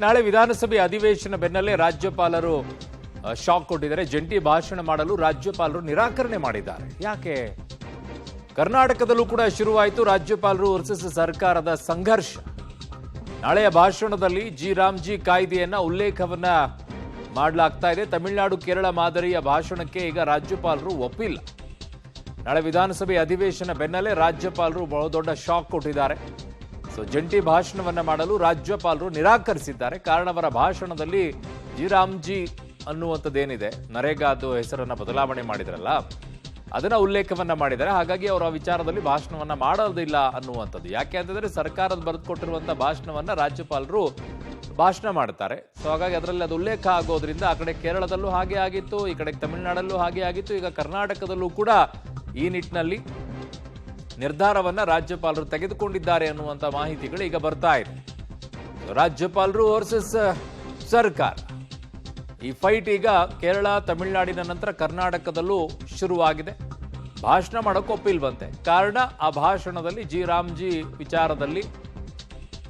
ನಾಳೆ ವಿಧಾನಸಭೆ ಅಧಿವೇಶನ ಬೆನ್ನಲ್ಲೇ ರಾಜ್ಯಪಾಲರು ಶಾಕ್ ಕೊಟ್ಟಿದ್ದಾರೆ. ಜಂಟಿ ಭಾಷಣ ಮಾಡಲು ರಾಜ್ಯಪಾಲರು ನಿರಾಕರಣೆ ಮಾಡಿದ್ದಾರೆ. ಯಾಕೆ? ಕರ್ನಾಟಕದಲ್ಲೂ ಕೂಡ ಶುರುವಾಯಿತು ರಾಜ್ಯಪಾಲರು ವರ್ಸಸ್ ಸರ್ಕಾರದ ಸಂಘರ್ಷ. ನಾಳೆಯ ಭಾಷಣದಲ್ಲಿ ರಾಮ್ಜಿ ಕಾಯ್ದೆಯನ್ನ ಉಲ್ಲೇಖವನ್ನ ಮಾಡಲಾಗ್ತಾ ಇದೆ. ತಮಿಳುನಾಡು ಕೇರಳ ಮಾದರಿಯ ಭಾಷಣಕ್ಕೆ ಈಗ ರಾಜ್ಯಪಾಲರು ಒಪ್ಪಿಲ್ಲ. ನಾಳೆ ವಿಧಾನಸಭೆ ಅಧಿವೇಶನ ಬೆನ್ನಲ್ಲೇ ರಾಜ್ಯಪಾಲರು ಬಹುದೊಡ್ಡ ಶಾಕ್ ಕೊಟ್ಟಿದ್ದಾರೆ. ಜಂಟಿ ಭಾಷಣವನ್ನ ಮಾಡಲು ರಾಜ್ಯಪಾಲರು ನಿರಾಕರಿಸಿದ್ದಾರೆ. ಕಾರಣ ಅವರ ಭಾಷಣದಲ್ಲಿ ರಾಮ್ಜಿ ಅನ್ನುವಂಥದ್ದೇನಿದೆ, ನರೇಗಾದು ಹೆಸರನ್ನ ಬದಲಾವಣೆ ಮಾಡಿದ್ರಲ್ಲ, ಅದನ್ನ ಉಲ್ಲೇಖವನ್ನ ಮಾಡಿದ್ದಾರೆ. ಹಾಗಾಗಿ ಅವರ ವಿಚಾರದಲ್ಲಿ ಭಾಷಣವನ್ನ ಮಾಡೋದಿಲ್ಲ ಅನ್ನುವಂಥದ್ದು. ಯಾಕೆ ಅಂತಂದ್ರೆ ಸರ್ಕಾರದ ಬರೆದುಕೊಟ್ಟಿರುವಂತಹ ಭಾಷಣವನ್ನ ರಾಜ್ಯಪಾಲರು ಭಾಷಣ ಮಾಡ್ತಾರೆ. ಹಾಗಾಗಿ ಅದರಲ್ಲಿ ಅದು ಉಲ್ಲೇಖ ಆಗೋದ್ರಿಂದ ಆ ಕಡೆ ಕೇರಳದಲ್ಲೂ ಹಾಗೆ ಆಗಿತ್ತು, ಈ ಕಡೆ ತಮಿಳುನಾಡಲ್ಲೂ ಹಾಗೆ ಆಗಿತ್ತು. ಈಗ ಕರ್ನಾಟಕದಲ್ಲೂ ಕೂಡ ಈ ನಿಟ್ಟಿನಲ್ಲಿ ನಿರ್ಧಾರವನ್ನ ರಾಜ್ಯಪಾಲರು ತೆಗೆದುಕೊಂಡಿದ್ದಾರೆ ಅನ್ನುವಂಥ ಮಾಹಿತಿಗಳು ಈಗ ಬರ್ತಾ ಇದೆ. ರಾಜ್ಯಪಾಲರು ವರ್ಸಸ್ ಸರ್ಕಾರ, ಈ ಫೈಟ್ ಈಗ ಕೇರಳ ತಮಿಳುನಾಡಿನ ನಂತರ ಕರ್ನಾಟಕದಲ್ಲೂ ಶುರುವಾಗಿದೆ. ಭಾಷಣ ಮಾಡೋಕೆ ಒಪ್ಪಿಲ್ವಂತೆ. ಕಾರಣ ಆ ಭಾಷಣದಲ್ಲಿ ರಾಮ್ಜಿ ವಿಚಾರದಲ್ಲಿ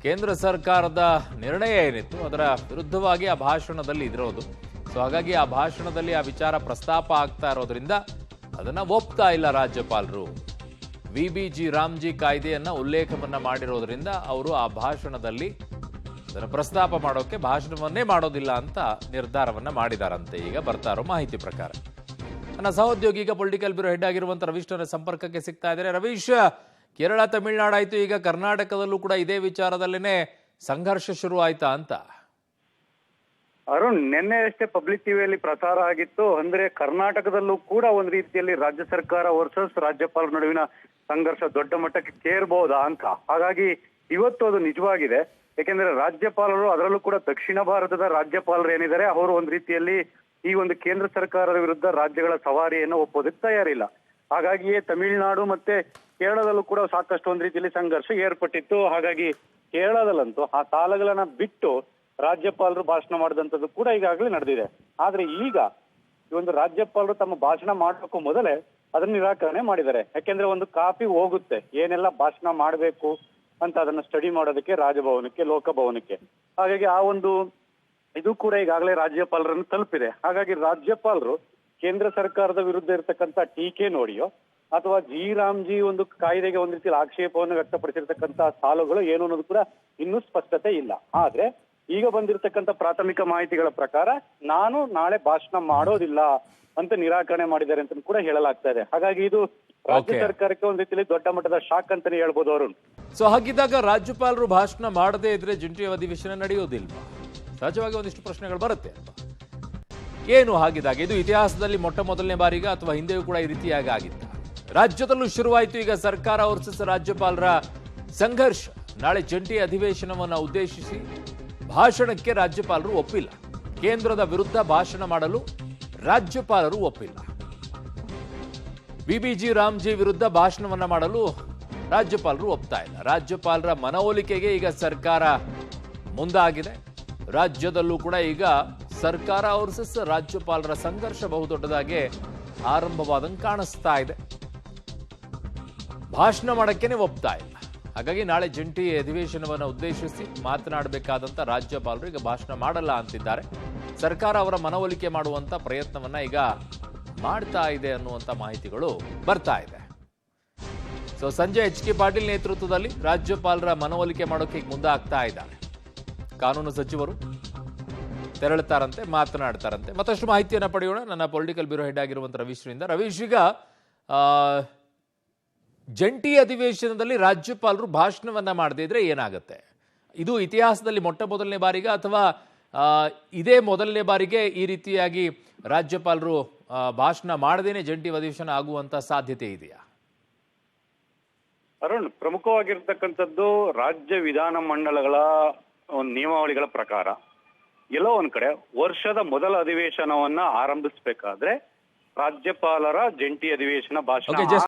ಕೇಂದ್ರ ಸರ್ಕಾರದ ನಿರ್ಣಯ ಏನಿತ್ತು ಅದರ ವಿರುದ್ಧವಾಗಿ ಆ ಭಾಷಣದಲ್ಲಿ ಇದಿರೋದು. ಹಾಗಾಗಿ ಆ ಭಾಷಣದಲ್ಲಿ ಆ ವಿಚಾರ ಪ್ರಸ್ತಾಪ ಆಗ್ತಾ ಇರೋದ್ರಿಂದ ಅದನ್ನ ಒಪ್ತಾ ಇಲ್ಲ ರಾಜ್ಯಪಾಲರು. ರಾಮ್ಜಿ ಕಾಯ್ದೆಯನ್ನ ಉಲ್ಲೇಖವನ್ನ ಮಾಡಿರೋದ್ರಿಂದ ಅವರು ಆ ಭಾಷಣದಲ್ಲಿ ಅದನ್ನು ಪ್ರಸ್ತಾಪ ಮಾಡೋಕೆ ಭಾಷಣವನ್ನೇ ಮಾಡೋದಿಲ್ಲ ಅಂತ ನಿರ್ಧಾರವನ್ನ ಮಾಡಿದಾರಂತೆ. ಈಗ ಬರ್ತಾ ಇರೋ ಮಾಹಿತಿ ಪ್ರಕಾರ ನನ್ನ ಸಹೋದ್ಯೋಗಿ ಈಗ ಪೊಲಿಟಿಕಲ್ ಬ್ಯೂರೋ ಹೆಡ್ ಆಗಿರುವಂತ ರವೀಶ್ ಸಂಪರ್ಕಕ್ಕೆ ಸಿಗ್ತಾ ಇದ್ದಾರೆ. ರವೀಶ್, ಕೇರಳ ತಮಿಳುನಾಡು ಆಯ್ತು, ಈಗ ಕರ್ನಾಟಕದಲ್ಲೂ ಕೂಡ ಇದೇ ವಿಚಾರದಲ್ಲೇನೆ ಸಂಘರ್ಷ ಶುರು ಆಯ್ತಾ ಅಂತ? ಅರುಣ್, ನಿನ್ನೆ ಅಷ್ಟೇ ಪಬ್ಲಿಕ್ ಟಿವಿಯಲ್ಲಿ ಪ್ರಸಾರ ಆಗಿತ್ತು. ಅಂದ್ರೆ ಕರ್ನಾಟಕದಲ್ಲೂ ಕೂಡ ಒಂದ್ ರೀತಿಯಲ್ಲಿ ರಾಜ್ಯ ಸರ್ಕಾರ ವರ್ಸಸ್ ರಾಜ್ಯಪಾಲರ ನಡುವಿನ ಸಂಘರ್ಷ ದೊಡ್ಡ ಮಟ್ಟಕ್ಕೆ ಕೇರ್ಬಹುದಾ ಅಂತ. ಹಾಗಾಗಿ ಇವತ್ತು ಅದು ನಿಜವಾಗಿದೆ. ಯಾಕೆಂದ್ರೆ ರಾಜ್ಯಪಾಲರು, ಅದರಲ್ಲೂ ಕೂಡ ದಕ್ಷಿಣ ಭಾರತದ ರಾಜ್ಯಪಾಲರು ಏನಿದ್ದಾರೆ, ಅವರು ಒಂದ್ ರೀತಿಯಲ್ಲಿ ಈ ಒಂದು ಕೇಂದ್ರ ಸರ್ಕಾರದ ವಿರುದ್ಧ ರಾಜ್ಯಗಳ ಸವಾರಿಯನ್ನು ಒಪ್ಪೋದಕ್ಕೆ ತಯಾರಿಲ್ಲ. ಹಾಗಾಗಿಯೇ ತಮಿಳುನಾಡು ಮತ್ತೆ ಕೇರಳದಲ್ಲೂ ಕೂಡ ಸಾಕಷ್ಟು ಒಂದ್ ರೀತಿಯಲ್ಲಿ ಸಂಘರ್ಷ ಏರ್ಪಟ್ಟಿತ್ತು. ಹಾಗಾಗಿ ಕೇರಳದಲ್ಲಂತೂ ಆ ಸಾಲಗಳನ್ನ ಬಿಟ್ಟು ರಾಜ್ಯಪಾಲರು ಭಾಷಣ ಮಾಡಿದಂಥದ್ದು ಕೂಡ ಈಗಾಗಲೇ ನಡೆದಿದೆ. ಆದ್ರೆ ಈಗ ಈ ಒಂದು ರಾಜ್ಯಪಾಲರು ತಮ್ಮ ಭಾಷಣ ಮಾಡೋಕ್ಕೂ ಮೊದಲೇ ಅದನ್ನ ನಿರಾಕರಣೆ ಮಾಡಿದ್ದಾರೆ. ಯಾಕೆಂದ್ರೆ ಒಂದು ಕಾಪಿ ಹೋಗುತ್ತೆ, ಏನೆಲ್ಲ ಭಾಷಣ ಮಾಡಬೇಕು ಅಂತ ಅದನ್ನ ಸ್ಟಡಿ ಮಾಡೋದಕ್ಕೆ ರಾಜಭವನಕ್ಕೆ, ಲೋಕಭವನಕ್ಕೆ. ಹಾಗಾಗಿ ಆ ಒಂದು ಇದು ಕೂಡ ಈಗಾಗಲೇ ರಾಜ್ಯಪಾಲರನ್ನು ತಲುಪಿದೆ. ಹಾಗಾಗಿ ರಾಜ್ಯಪಾಲರು ಕೇಂದ್ರ ಸರ್ಕಾರದ ವಿರುದ್ಧ ಇರತಕ್ಕಂತ ಟೀಕೆ ನೋಡಿಯೋ ಅಥವಾ ರಾಮ್ಜಿ ಒಂದು ಕಾಯ್ದೆಗೆ ಒಂದ್ ರೀತಿಯಲ್ಲಿ ಆಕ್ಷೇಪವನ್ನು ವ್ಯಕ್ತಪಡಿಸಿರ್ತಕ್ಕಂತ ಸಾಲುಗಳು ಏನು ಅನ್ನೋದು ಕೂಡ ಇನ್ನೂ ಸ್ಪಷ್ಟತೆ ಇಲ್ಲ. ಆದ್ರೆ ಈಗ ಬಂದಿರತಕ್ಕಂತ ಪ್ರಾಥಮಿಕ ಮಾಹಿತಿಗಳ ಪ್ರಕಾರ ನಾನು ನಾಳೆ ಭಾಷಣ ಮಾಡೋದಿಲ್ಲ ಅಂತ ನಿರಾಕರಣೆ ಮಾಡಿದ್ದಾರೆ ಅಂತ ಕೂಡ ಹೇಳಲಾಗ್ತಾ ಇದೆ. ಹಾಗಾಗಿ ಇದು ರಾಜ್ಯ ಸರ್ಕಾರಕ್ಕೆ ಒಂದ್ ರೀತಿಯಲ್ಲಿ ದೊಡ್ಡ ಮಟ್ಟದ ಶಾಕ್ ಅಂತಾನೆ ಹೇಳ್ಬೋದು ಅವರು. ಹಾಗಿದ್ದಾಗ ರಾಜ್ಯಪಾಲರು ಭಾಷಣ ಮಾಡದೇ ಇದ್ರೆ ಜಂಟಿ ಅಧಿವೇಶನ ನಡೆಯೋದಿಲ್ವಾ? ಸಹಜವಾಗಿ ಒಂದಿಷ್ಟು ಪ್ರಶ್ನೆಗಳು ಬರುತ್ತೆ. ಏನು ಹಾಗಿದಾಗ ಇದು ಇತಿಹಾಸದಲ್ಲಿ ಮೊಟ್ಟ ಮೊದಲನೇ ಬಾರಿಗ ಅಥವಾ ಹಿಂದೆಯೂ ಕೂಡ ಈ ರೀತಿಯಾಗಿ ಆಗಿತ್ತ? ರಾಜ್ಯದಲ್ಲೂ ಶುರುವಾಯಿತು ಈಗ ಸರ್ಕಾರ ವರ್ಸಸ್ ರಾಜ್ಯಪಾಲರ ಸಂಘರ್ಷ. ನಾಳೆ ಜಂಟಿ ಅಧಿವೇಶನವನ್ನು ಉದ್ದೇಶಿಸಿ ಭಾಷಣಕ್ಕೆ ರಾಜ್ಯಪಾಲರು ಒಪ್ಪಿಲ್ಲ. ಕೇಂದ್ರದ ವಿರುದ್ಧ ಭಾಷಣ ಮಾಡಲು ರಾಜ್ಯಪಾಲರು ಒಪ್ಪಿಲ್ಲ. ರಾಮ್ಜಿ ವಿರುದ್ಧ ಭಾಷಣವನ್ನ ಮಾಡಲು ರಾಜ್ಯಪಾಲರು ಒಪ್ತಾ ಇಲ್ಲ. ರಾಜ್ಯಪಾಲರ ಮನವೊಲಿಕೆಗೆ ಈಗ ಸರ್ಕಾರ ಮುಂದಾಗಿದೆ. ರಾಜ್ಯದಲ್ಲೂ ಕೂಡ ಈಗ ಸರ್ಕಾರ ವರ್ಸಸ್ ರಾಜ್ಯಪಾಲರ ಸಂಘರ್ಷ ಬಹುದೊಡ್ಡದಾಗಿ ಆರಂಭವಾದಂಗೆ ಕಾಣಿಸ್ತಾ ಇದೆ. ಭಾಷಣ ಮಾಡಕ್ಕೇನೆ ಒಪ್ತಾ ಇಲ್ಲ. ಹಾಗಾಗಿ ನಾಳೆ ಜಂಟಿ ಅಧಿವೇಶನವನ್ನು ಉದ್ದೇಶಿಸಿ ಮಾತನಾಡಬೇಕಾದಂತ ರಾಜ್ಯಪಾಲರು ಈಗ ಭಾಷಣ ಮಾಡಲ್ಲ ಅಂತಿದ್ದಾರೆ. ಸರ್ಕಾರ ಅವರ ಮನವೊಲಿಕೆ ಮಾಡುವಂತ ಪ್ರಯತ್ನವನ್ನ ಈಗ ಮಾಡ್ತಾ ಇದೆ ಅನ್ನುವಂತ ಮಾಹಿತಿಗಳು ಬರ್ತಾ ಇದೆ. ಸಂಜೆ HK ಪಾಟೀಲ್ ನೇತೃತ್ವದಲ್ಲಿ ರಾಜ್ಯಪಾಲರ ಮನವೊಲಿಕೆ ಮಾಡೋಕೆ ಈಗ ಮುಂದಾಗ್ತಾ ಇದ್ದಾರೆ. ಕಾನೂನು ಸಚಿವರು ತೆರಳುತ್ತಾರಂತೆ, ಮಾತನಾಡ್ತಾರಂತೆ. ಮತ್ತಷ್ಟು ಮಾಹಿತಿಯನ್ನು ಪಡೆಯೋಣ ನನ್ನ ಪೊಲಿಟಿಕಲ್ ಬ್ಯೂರೋ ಹೆಡ್ ಆಗಿರುವಂತ ರವೀಶ್ರಿಂದ. ರವೀಶ್, ಈಗ ಜಂಟಿ ಅಧಿವೇಶನದಲ್ಲಿ ರಾಜ್ಯಪಾಲರು ಭಾಷಣವನ್ನ ಮಾಡದೇ ಇದ್ರೆ ಏನಾಗುತ್ತೆ? ಇದು ಇತಿಹಾಸದಲ್ಲಿ ಮೊಟ್ಟ ಮೊದಲನೇ ಬಾರಿಗ ಅಥವಾ ಇದೇ ಮೊದಲನೇ ಬಾರಿಗೆ ಈ ರೀತಿಯಾಗಿ ರಾಜ್ಯಪಾಲರು ಭಾಷಣ ಮಾಡದೇನೆ ಜಂಟಿ ಅಧಿವೇಶನ ಆಗುವಂತ ಸಾಧ್ಯತೆ ಇದೆಯಾ? ಅರುಣ್, ಪ್ರಮುಖವಾಗಿರ್ತಕ್ಕಂಥದ್ದು ರಾಜ್ಯ ವಿಧಾನ ಮಂಡಲಗಳ ನಿಯಮಾವಳಿಗಳ ಪ್ರಕಾರ ಎಲ್ಲೋ ಒಂದ್ ಕಡೆ ವರ್ಷದ ಮೊದಲ ಅಧಿವೇಶನವನ್ನ ಆರಂಭಿಸಬೇಕಾದ್ರೆ ರಾಜ್ಯಪಾಲರ ಜಂಟಿ ಅಧಿವೇಶನ ಭಾಷಣ